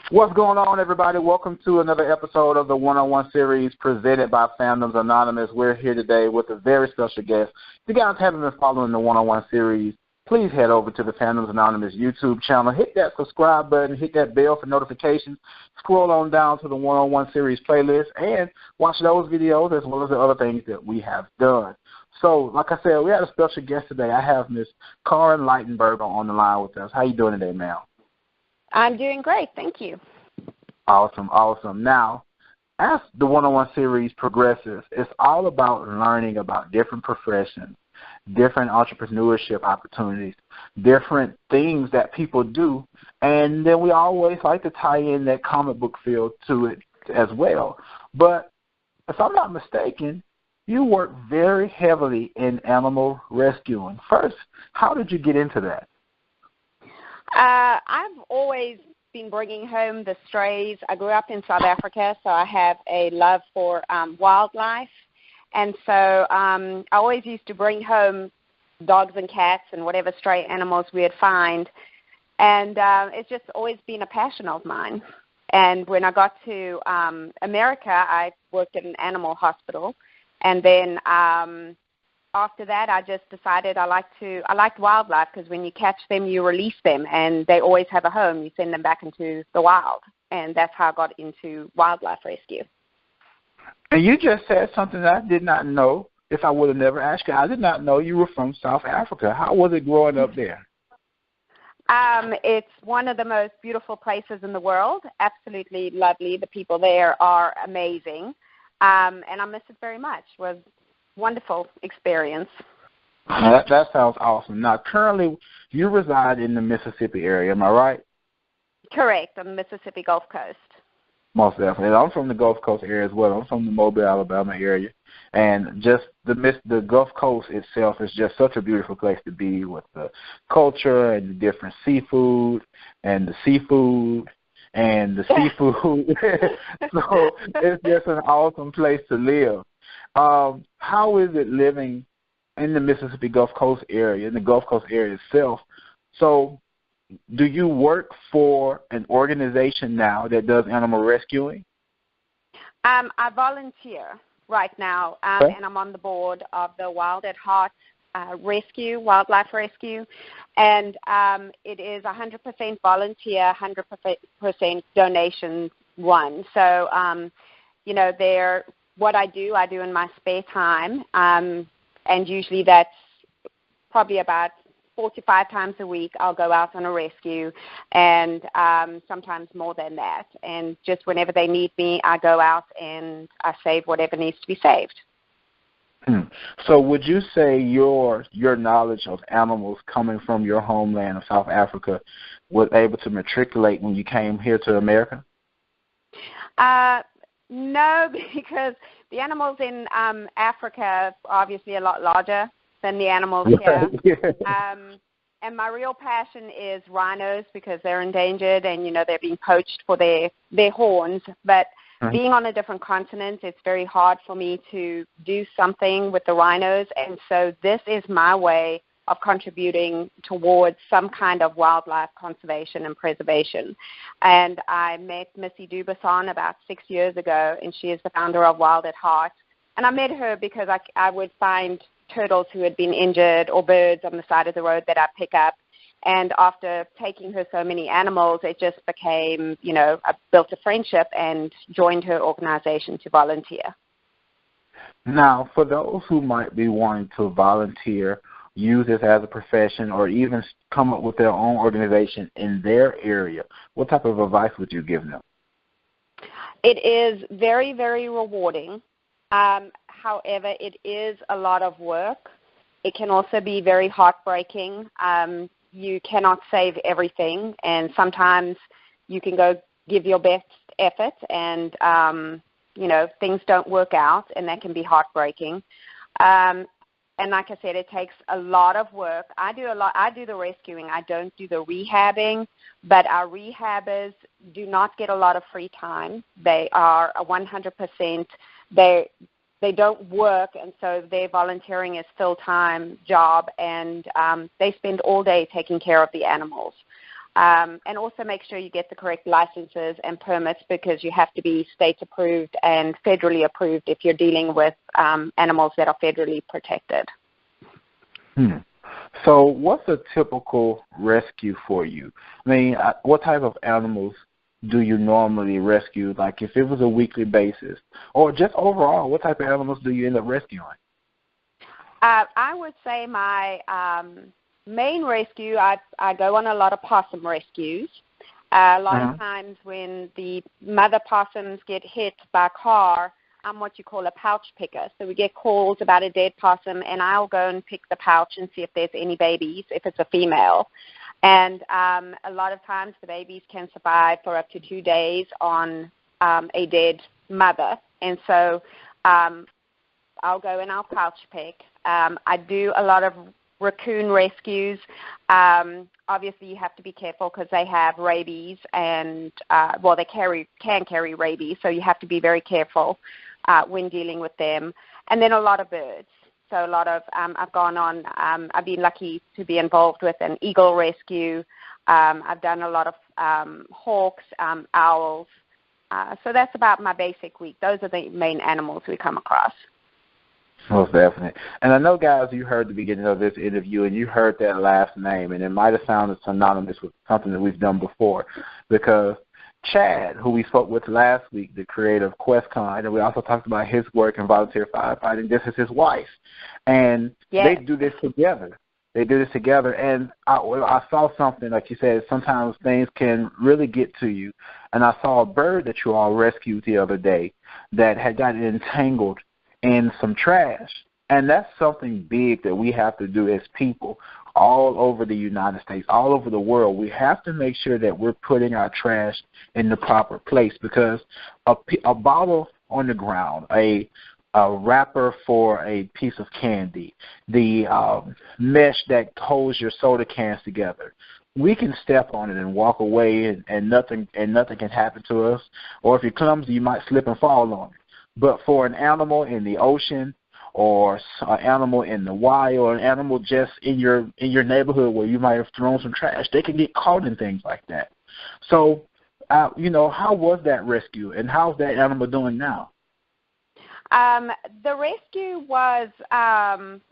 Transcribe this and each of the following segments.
What's going on, everybody? Welcome to another episode of the one-on-one series presented by Fandoms Anonymous. We're here today with a very special guest. If you guys haven't been following the one-on-one series, please head over to the Fandoms Anonymous YouTube channel. Hit that subscribe button. Hit that bell for notifications. Scroll on down to the one-on-one series playlist and watch those videos as well as the other things that we have done. So, like I said, we had a special guest today. I have Miss Karen Leitenberger on the line with us. How you doing today, ma'am? I'm doing great. Thank you. Awesome, awesome. Now, as the one-on-one series progresses, it's all about learning about different professions, different entrepreneurship opportunities, different things that people do, and then we always like to tie in that comic book feel to it as well. But if I'm not mistaken, you work very heavily in animal rescuing. First, how did you get into that? I've always been bringing home the strays. I grew up in South Africa, so I have a love for wildlife. And so I always used to bring home dogs and cats and whatever stray animals we would find. And it's just always been a passion of mine. And when I got to America, I worked at an animal hospital. And then after that, I just decided I liked wildlife because when you catch them, you release them, and they always have a home. You send them back into the wild, and that's how I got into wildlife rescue. And you just said something that I did not know. If I would have never asked you, I did not know you were from South Africa. How was it growing up there? It's one of the most beautiful places in the world. Absolutely lovely. The people there are amazing, and I miss it very much. It was wonderful experience. That sounds awesome. Now, currently, you reside in the Mississippi area, am I right? Correct, on the Mississippi Gulf Coast. Most definitely. I'm from the Gulf Coast area as well. I'm from the Mobile, Alabama area. And just the Gulf Coast itself is just such a beautiful place to be with the culture and the different seafood and the seafood. And the seafood. So it's just an awesome place to live. How is it living in the Mississippi Gulf Coast area, in the Gulf Coast area itself? So do you work for an organization now that does animal rescuing? I volunteer right now, okay. And I'm on the board of the Wild at Heart wildlife rescue, and it is 100% volunteer, 100% donation run. So, what I do in my spare time, and usually that's probably about 4 to 5 times a week. I'll go out on a rescue, and sometimes more than that. And just whenever they need me, I go out and I save whatever needs to be saved. So would you say your knowledge of animals coming from your homeland of South Africa was able to matriculate when you came here to America? No, because the animals in Africa are obviously a lot larger than the animals here. And my real passion is rhinos because they're endangered and, they're being poached for their horns. But being on a different continent, it's very hard for me to do something with the rhinos. And so this is my way of contributing towards some kind of wildlife conservation and preservation. And I met Missy Dubuisson about 6 years ago, and she is the founder of Wild at Heart. And I met her because I would find turtles who had been injured or birds on the side of the road that I pick up. And after taking her so many animals, it just became, I built a friendship and joined her organization to volunteer. Now, for those who might be wanting to volunteer, use this as a profession, or even come up with their own organization in their area, what type of advice would you give them? It is very, very rewarding. However, it is a lot of work. It can also be very heartbreaking. You cannot save everything, and sometimes you can go give your best effort and, things don't work out, and that can be heartbreaking. And like I said, it takes a lot of work. I do the rescuing. I don't do the rehabbing, but our rehabbers do not get a lot of free time. They are a 100%. They don't work, and so their volunteering is full-time job, and they spend all day taking care of the animals. And also make sure you get the correct licenses and permits, because you have to be state approved and federally approved if you're dealing with animals that are federally protected. So what's a typical rescue for you? I mean, what type of animals do you normally rescue? Like if it was a weekly basis, or just overall, what type of animals do you end up rescuing? I would say my main rescue, I go on a lot of possum rescues. A lot of times when the mother possums get hit by a car, I'm what you call a pouch picker. So we get calls about a dead possum, and I'll go and pick the pouch and see if there's any babies, if it's a female. And a lot of times the babies can survive for up to 2 days on a dead mother. And so I'll go and I'll pouch pick. I do a lot of raccoon rescues. Obviously, you have to be careful because they have rabies, and they can carry rabies, so you have to be very careful when dealing with them. And then a lot of birds. So a lot of I've been lucky to be involved with an eagle rescue. I've done a lot of hawks, owls. So that's about my basic week. Those are the main animals we come across. Most definitely. And I know, guys, you heard the beginning of this interview, and you heard that last name, and it might have sounded synonymous with something that we've done before, because Chad, who we spoke with last week, the creator of QuestCon, and we also talked about his work in volunteer firefighting, this is his wife. And they do this together. And I saw something, like you said, sometimes things can really get to you. And I saw a bird that you all rescued the other day that had gotten entangled in some trash. And that's something big that we have to do as people all over the United States, all over the world. We have to make sure that we're putting our trash in the proper place, because a bottle on the ground, a wrapper for a piece of candy, the mesh that holds your soda cans together, we can step on it and walk away, and nothing can happen to us. Or if you're clumsy, you might slip and fall on it. But for an animal in the ocean, or an animal in the wild, or an animal just in your neighborhood where you might have thrown some trash, they can get caught in things like that. So, how was that rescue, and how's that animal doing now? The rescue was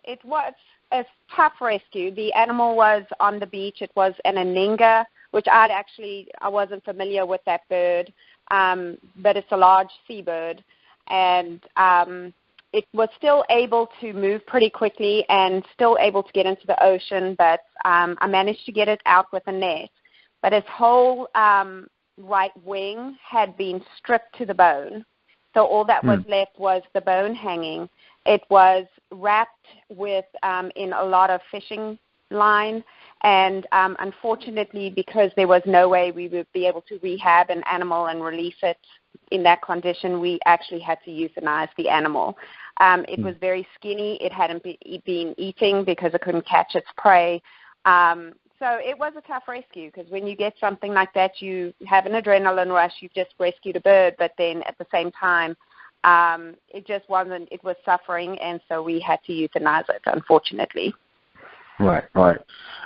it was a tough rescue. The animal was on the beach. It was an aninga, which I wasn't familiar with that bird, but it's a large seabird. And it was still able to move pretty quickly and still able to get into the ocean, but I managed to get it out with a net. But its whole right wing had been stripped to the bone, so all that was left was the bone hanging. It was wrapped with in a lot of fishing line, and unfortunately, because there was no way we would be able to rehab an animal and release it in that condition, we actually had to euthanize the animal. It was very skinny. It hadn't been eating because it couldn't catch its prey. So it was a tough rescue, because when you get something like that, you have an adrenaline rush. You've just rescued a bird, but then at the same time, it just wasn't. It was suffering, and so we had to euthanize it, unfortunately. Right.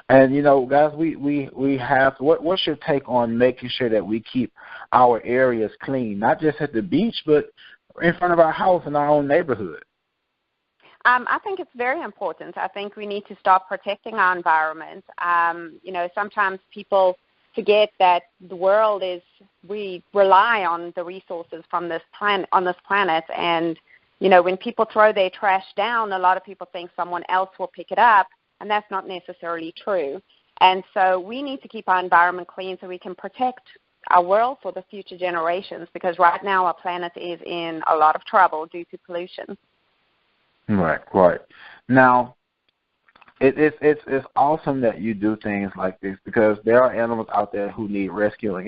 And, guys, we have, what's your take on making sure that we keep our areas clean, not just at the beach, but in front of our house in our own neighborhood? I think it's very important. I think we need to start protecting our environment. Sometimes people forget that the world we rely on the resources from this planet, and, when people throw their trash down, a lot of people think someone else will pick it up, and that's not necessarily true. And so we need to keep our environment clean so we can protect our world for the future generations, because right now our planet is in a lot of trouble due to pollution. Right. Now, it's awesome that you do things like this, because there are animals out there who need rescuing.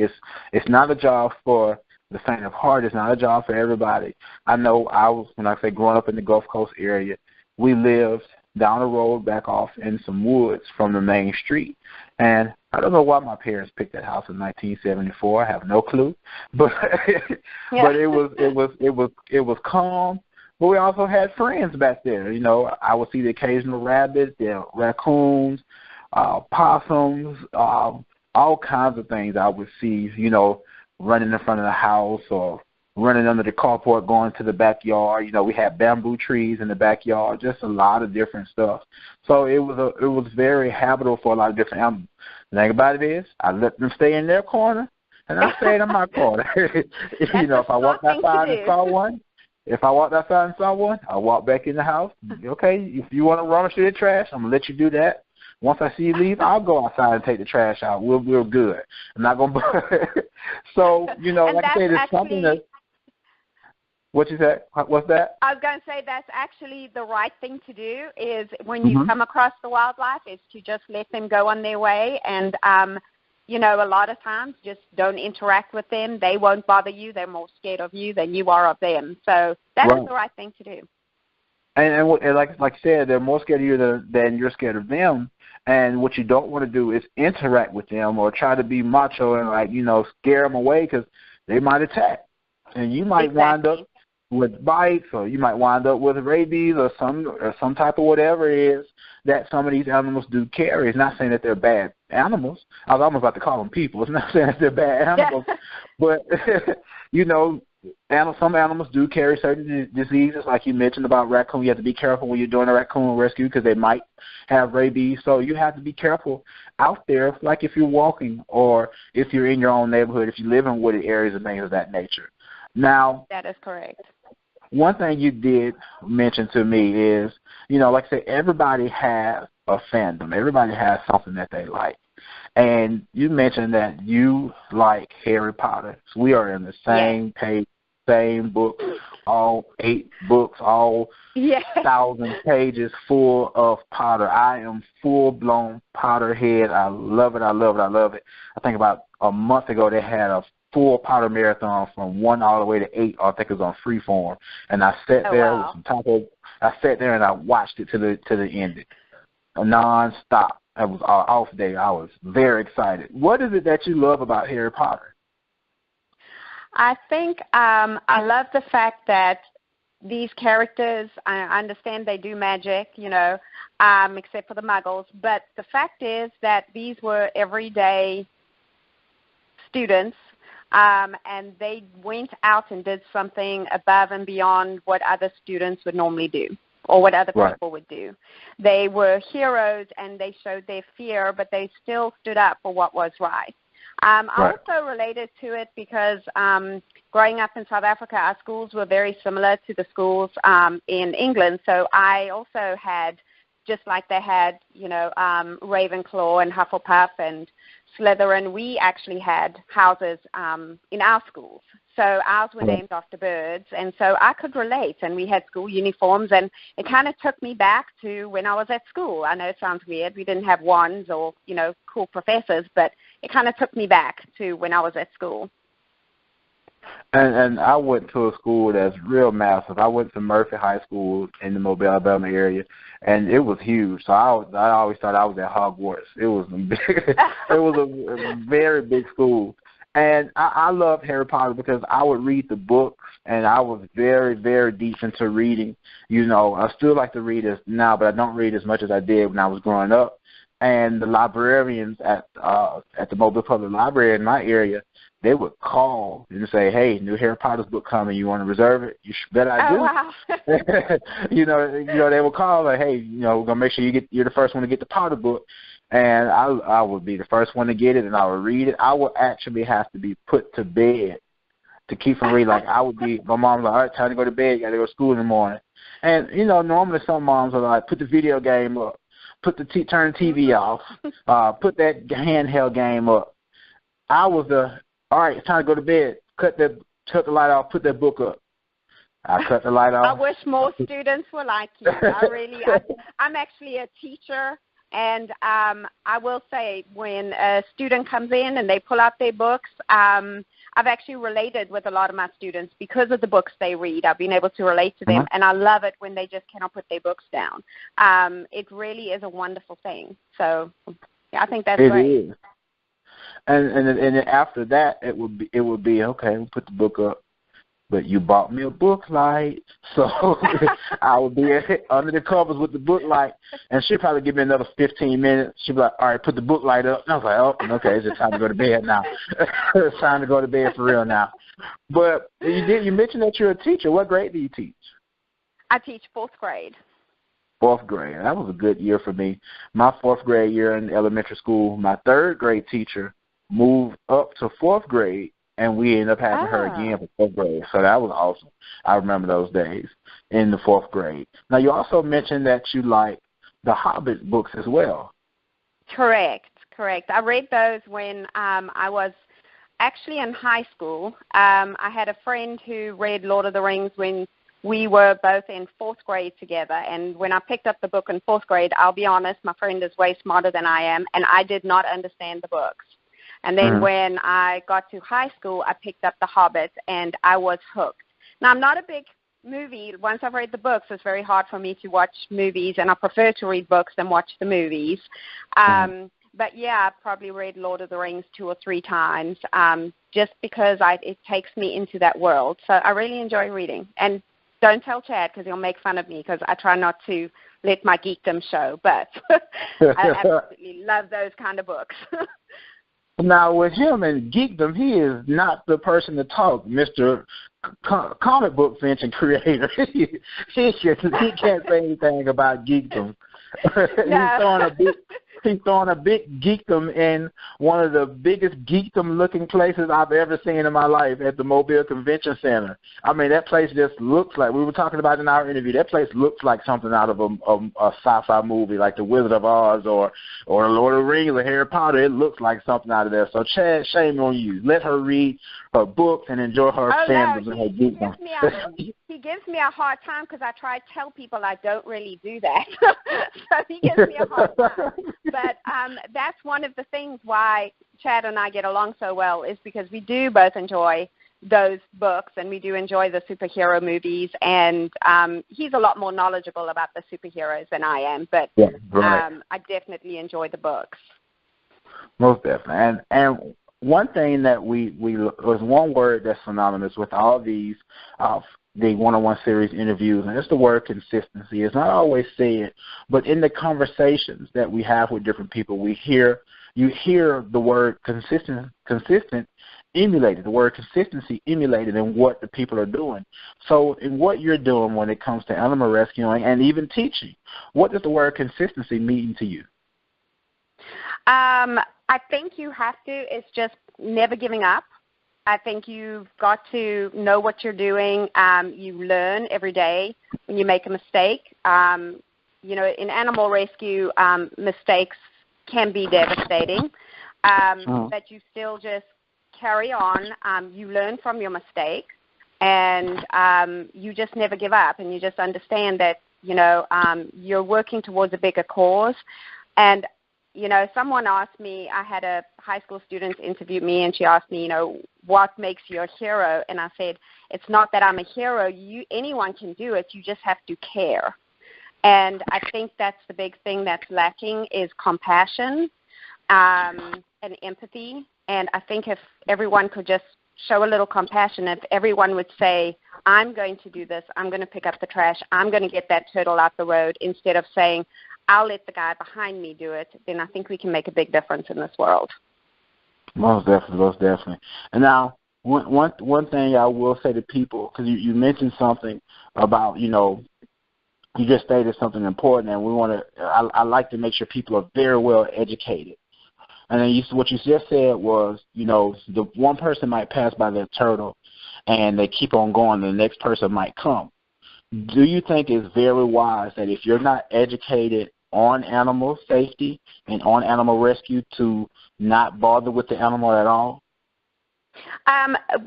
It's not a job for the faint of heart. It's not a job for everybody. I know growing up in the Gulf Coast area, we lived down the road back off in some woods from the main street. And I don't know why my parents picked that house in 1974. I have no clue. But but it was calm. But we also had friends back there. I would see the occasional rabbit, the raccoons, possums, all kinds of things I would see, running in front of the house or running under the carport, going to the backyard. We had bamboo trees in the backyard, just a lot of different stuff. So it was very habitable for a lot of different animals. The thing about it is, I let them stay in their corner, and I stayed in my corner. If I walked outside and saw one, I walk back in the house. Okay, if you want to rummage through the trash, I'm gonna let you do that. Once I see you leave, I'll go outside and take the trash out. We're good. I'm not gonna. So like I said, it's something that. What you said? What's that? I was going to say that's actually the right thing to do is when you come across the wildlife is to just let them go on their way. And, a lot of times just don't interact with them. They won't bother you. They're more scared of you than you are of them. So that is the right thing to do. And like I said, they're more scared of you than you're scared of them. And what you don't want to do is interact with them or try to be macho and, scare them away because they might attack. And you might wind up with bites, or you might wind up with rabies or some type of whatever it is that some of these animals do carry. It's not saying that they're bad animals. I was almost about to call them people. It's not saying that they're bad animals. But, some animals do carry certain diseases, like you mentioned about raccoon. You have to be careful when you're doing a raccoon rescue because they might have rabies. So you have to be careful out there, like if you're walking or if you're in your own neighborhood, if you live in wooded areas and things of that nature. Now, that is correct. One thing you did mention to me is, like I said, everybody has a fandom. Everybody has something that they like. And you mentioned that you like Harry Potter. So we are in the same page, same book, all 8 books, all 1,000 pages full of Potter. I am full-blown Potterhead. I love it. I love it. I love it. I think about a month ago they had a full Potter marathon from 1 all the way to 8. I think it was on Freeform, and I sat there with some tacos. I sat there and I watched it to the ending, nonstop. It was our off day. I was very excited. What is it that you love about Harry Potter? I think I love the fact that these characters, I understand they do magic, except for the Muggles, but the fact is that these were everyday students. And they went out and did something above and beyond what other students would normally do or what other people would do. They were heroes and they showed their fear, but they still stood up for what was right. I also related to it because growing up in South Africa, our schools were very similar to the schools in England. So I also had, just like they had, Ravenclaw and Hufflepuff and Slytherin, we actually had houses in our schools. So ours were named after birds, and so I could relate, and we had school uniforms, and it kind of took me back to when I was at school. I know it sounds weird. We didn't have wands or, cool professors, but it kind of took me back to when I was at school. And I went to a school that's real massive. I went to Murphy High School in the Mobile, Alabama area, and it was huge. So I always thought I was at Hogwarts. It was a very big school. And I love Harry Potter because I would read the books, and I was very, very deep into reading. I still like to read now, but I don't read as much as I did when I was growing up. And the librarians at the Mobile Public Library in my area, they would call and say, "Hey, new Harry Potter's book coming. You want to reserve it?" You bet I do. Wow. They would call like, "Hey, we're gonna make sure you're the first one to get the Potter book." And I would be the first one to get it, and I would read it. I would actually have to be put to bed to keep from reading. Like my mom's like, "All right, time to go to bed. You got to go to school in the morning." And normally some moms are like, "Put the video game up, turn the TV off, put that handheld game up." I was all right, it's time to go to bed. Cut the light off. Put that book up. I cut the light off. I wish more students were like you. I'm actually a teacher, and I will say when a student comes in and they pull out their books, I've actually related with a lot of my students because of the books they read. I've been able to relate to them, and I love it when they just cannot put their books down. It really is a wonderful thing. So I think that's great. It is. And then after that, it would be okay. We'll put the book up. but you bought me a book light, so I would be under the covers with the book light, and she'd probably give me another 15 minutes. She'd be like, all right, put the book light up. And I was like, oh, okay, it's just time to go to bed now. It's time to go to bed for real now. But you mentioned that you're a teacher. What grade do you teach? I teach 4th grade. 4th grade. That was a good year for me. My 4th grade year in elementary school, my 3rd grade teacher moved up to 4th grade, and we ended up having her again for 4th grade. So that was awesome. I remember those days in the 4th grade. Now, you also mentioned that you like the Hobbit books as well. Correct. I read those when I was actually in high school. I had a friend who read Lord of the Rings when we were both in 4th grade together. And when I picked up the book in 4th grade, I'll be honest, my friend is way smarter than I am, and I did not understand the books. And then when I got to high school, I picked up The Hobbit, and I was hooked. Now, I'm not a big movie. Once I've read the books, it's very hard for me to watch movies, and I prefer to read books than watch the movies. But, yeah, I've probably read Lord of the Rings 2 or 3 times just because it takes me into that world. So I really enjoy reading. And don't tell Chad because he'll make fun of me because I try not to let my geekdom show. But I absolutely love those kind of books. Now, with him and geekdom, he is not the person to talk, Mr. Comic book invention creator. he can't say anything about geekdom. No. He's throwing a big geekdom in one of the biggest geekdom-looking places I've ever seen in my life at the Mobile Convention Center. I mean, that place just looks like, we were talking about in our interview, that place looks like something out of a sci-fi movie like The Wizard of Oz or Lord of the Rings or Harry Potter. It looks like something out of there. So, Chad, shame on you. Let her read her books and enjoy her fandoms and her geekdom. He gives me a hard time because I try to tell people I don't really do that. So he gives me a hard time. But that's one of the things why Chad and I get along so well is because we do both enjoy those books and we do enjoy the superhero movies. And he's a lot more knowledgeable about the superheroes than I am. But I definitely enjoy the books. Most definitely. And one thing that we was one word that's synonymous with all these the one-on-one series interviews, and it's the word consistency. It's not always said, but in the conversations that we have with different people, you hear the word consistent emulated, the word consistency emulated in what the people are doing. So in what you're doing when it comes to animal rescuing and even teaching, what does the word consistency mean to you? I think you have to. It's just never giving up. I think you've got to know what you're doing. You learn every day when you make a mistake. In animal rescue, mistakes can be devastating, but you still just carry on. You learn from your mistake, and you just never give up, and you just understand that, you're working towards a bigger cause. And someone asked me, I had a high school student interview me, and she asked me, what makes you a hero? And I said, it's not that I'm a hero. Anyone can do it. You just have to care. And I think that's the big thing that's lacking is compassion and empathy. And I think if everyone could just show a little compassion, if everyone would say, I'm going to do this, I'm going to pick up the trash, I'm going to get that turtle out the road, instead of saying, I'll let the guy behind me do it, then I think we can make a big difference in this world. Most definitely. And now, one thing I will say to people, because you mentioned something about, you just stated something important, and I like to make sure people are very well educated. And then what you just said was, the one person might pass by their turtle, and they keep on going, the next person might come. Do you think it's very wise that if you're not educated on animal safety and on animal rescue to not bother with the animal at all?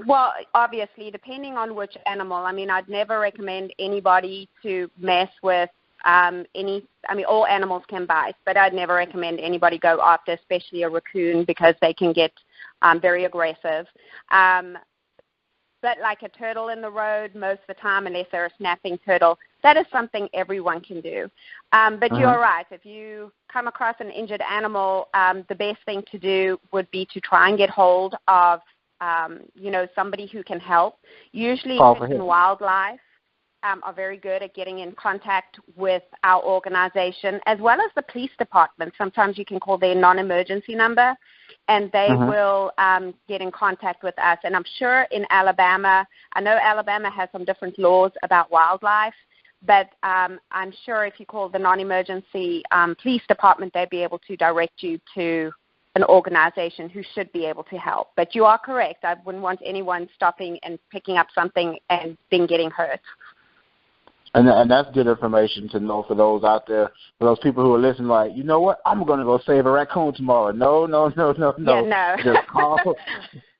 Well, obviously, depending on which animal. I'd never recommend anybody to mess with all animals can bite, but I'd never recommend anybody go after, especially a raccoon, because they can get very aggressive. But like a turtle in the road, most of the time, unless they're a snapping turtle, that is something everyone can do. But you're right. If you come across an injured animal, the best thing to do would be to try and get hold of somebody who can help. Usually Fish and Wildlife are very good at getting in contact with our organization, as well as the police department. Sometimes you can call their non-emergency number, and they will get in contact with us. And I'm sure in Alabama, I know Alabama has some different laws about wildlife, but I'm sure if you call the non-emergency police department, they'd be able to direct you to an organization who should be able to help. But you are correct. I wouldn't want anyone stopping and picking up something and then getting hurt. And that's good information to know for those out there, for those people who are listening, like, you know what, I'm going to go save a raccoon tomorrow. No. Yeah, no. Just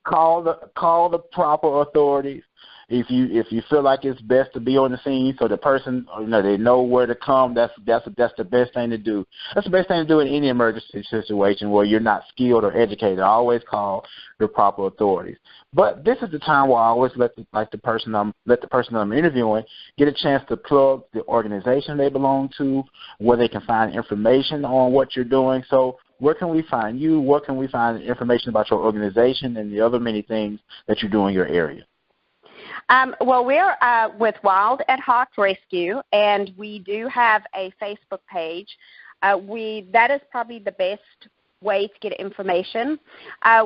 call the proper authorities. If you feel like it's best to be on the scene, so the person, they know where to come. That's the best thing to do. That's the best thing to do in any emergency situation where you're not skilled or educated. I always call the proper authorities. But this is the time where I always let the person I'm interviewing get a chance to plug the organization they belong to, where they can find information on what you're doing. So where can we find you? Where can we find information about your organization and the other many things that you do in your area? Well, we're with Wild at Heart Rescue, and we do have a Facebook page. That is probably the best way to get information.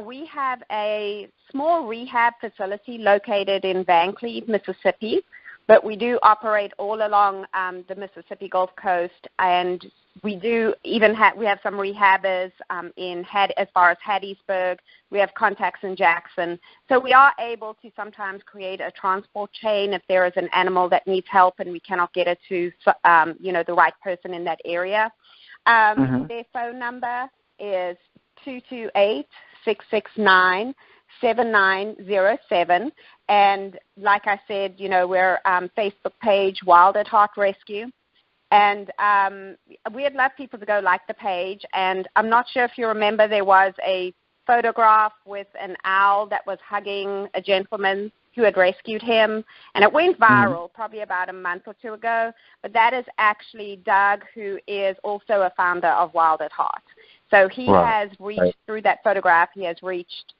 We have a small rehab facility located in Van Cleve, Mississippi, but we do operate all along the Mississippi Gulf Coast, and we do even we have some rehabbers as far as Hattiesburg. We have contacts in Jackson. So we are able to sometimes create a transport chain if there is an animal that needs help and we cannot get it to the right person in that area. Their phone number is 228-669-7907. And like I said, we're Facebook page, Wild at Heart Rescue. And we'd love people to go like the page. And I'm not sure if you remember, there was a photograph with an owl that was hugging a gentleman who had rescued him. And it went viral probably about a month or two ago. But that is actually Doug, who is also a founder of Wild at Heart. So he has reached, through that photograph, he has reached,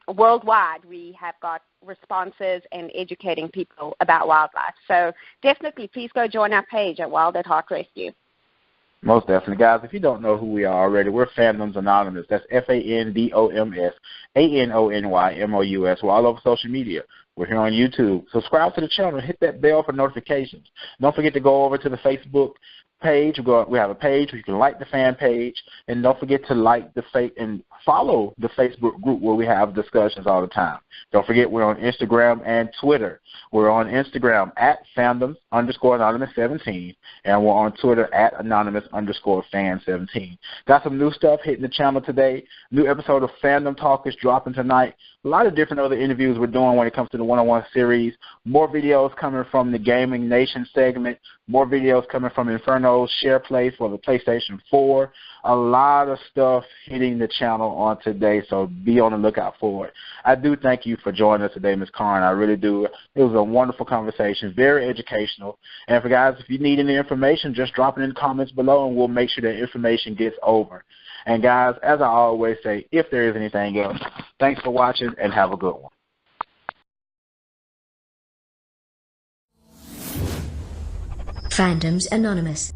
worldwide. We have got responses and educating people about wildlife. So definitely, please go join our page at Wild at Heart Rescue. Most definitely. Guys, if you don't know who we are already, we're Fandoms Anonymous. That's FANDOMS ANONYMOUS. We're all over social media. We're here on YouTube. Subscribe to the channel and hit that bell for notifications. Don't forget to go over to the Facebook page. We have a page where you can like the fan page, and don't forget to like and follow the Facebook group where we have discussions all the time. Don't forget we're on Instagram and Twitter. We're on Instagram at Fandoms_Anonymous17, and we're on Twitter at Anonymous_Fan17. Got some new stuff hitting the channel today. New episode of Fandom Talk is dropping tonight. A lot of different other interviews we're doing when it comes to the one-on-one series. More videos coming from the Gaming Nation segment. More videos coming from Inferno's Share Play for the PlayStation 4. A lot of stuff hitting the channel on today, so be on the lookout for it. I do thank you for joining us today, Ms. Karen. I really do. It was a wonderful conversation, very educational. And for guys, if you need any information, just drop it in the comments below, and we'll make sure that information gets over. And guys, as I always say, if there is anything else, thanks for watching and have a good one. Fandoms Anonymous.